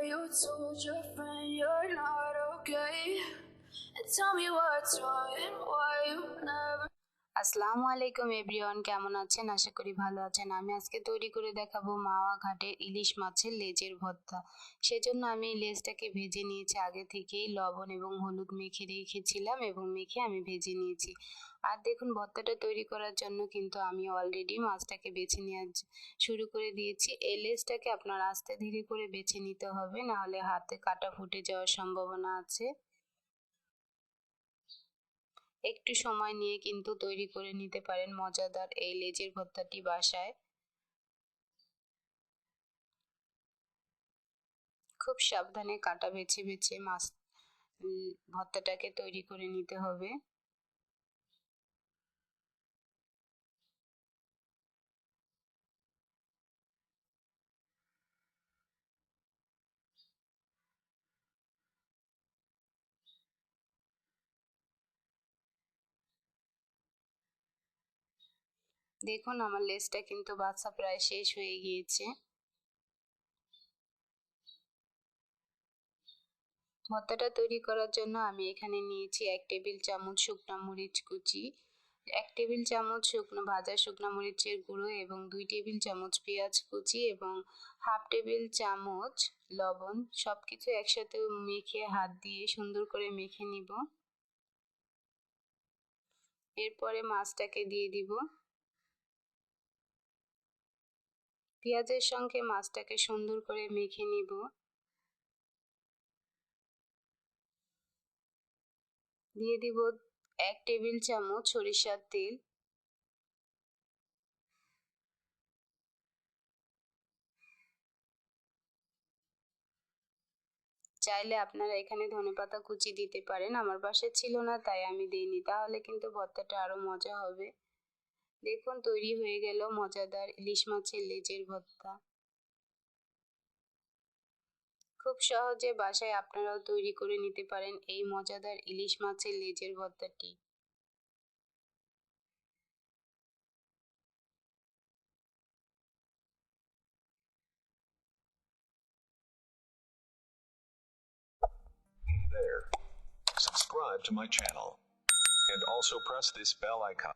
you told your friend you're not okay. And tell me what's wrong and why you never. আসসালামু আলাইকুম everyone, কেমন আছেন? আশা করি ভালো আছেন। আমি আজকে তৈরি করে দেখাবো মাওয়া ঘাটের ইলিশ মাছের লেজের ভর্তা। সেজন্য আমি লেজটাকে ভেজে নিয়েছি, আগে থেকেই লবণ এবং হলুদ মেখে রেখেছিলাম এবং মেখে আমি ভেজে নিয়েছি। আর দেখুন, ভর্তাটা তৈরি করার জন্য কিন্তু আমি অলরেডি মাছটাকে বেছে নেওয়া শুরু করে দিয়েছি। এই লেজটাকে আপনার আস্তে ধীরে করে বেছে নিতে হবে, নাহলে হাতে কাটা ফুটে যাওয়ার সম্ভাবনা আছে। একটু সময় নিয়ে কিন্তু তৈরি করে নিতে পারেন মজাদার এই লেজের ভর্তাটি বাসায়। খুব সাবধানে কাটা বেছে বেছে মাছ ভর্তাটাকে তৈরি করে নিতে হবে। দেখুন, আমার লেজটা কিন্তু বাছা প্রায় শেষ হয়ে গিয়েছে। ভর্তাটা তৈরি করার জন্য আমি এখানে নিয়েছি 1 টেবিল চামচ শুকনো মরিচ কুচি, 1 টেবিল চামচ ভাজা শুকনো মরিচের গুঁড়ো এবং 2 টেবিল চামচ পেঁয়াজ কুচি এবং হাফ টেবিল চামচ লবণ। সবকিছু একসাথে মেখে হাত দিয়ে সুন্দর করে মেখে নিব। এরপরে মাছটাকে দিয়ে দিব। পেঁয়াজের সঙ্গে মাছটাকে সুন্দর করে মেখে নিব। দিয়ে দিব 1 টেবিল চামচ সরিষার তেল। চাইলে আপনারা এখানে ধনেপাতা কুচি দিতে পারেন, আমার বাসায় ছিল না তাই আমি দিইনি, তাহলে কিন্তু ভর্তাটা আরো মজা হবে। দেখুন, তৈরি হয়ে গেল মজাদার ইলিশ মাছের লেজের ভর্তা। খুব সহজে বাসায় আপনারাও তৈরি করে নিতে পারেন এই মজাদার ইলিশ মাছের লেজের ভর্তাটি। There. Subscribe to my channel. And also press this bell icon.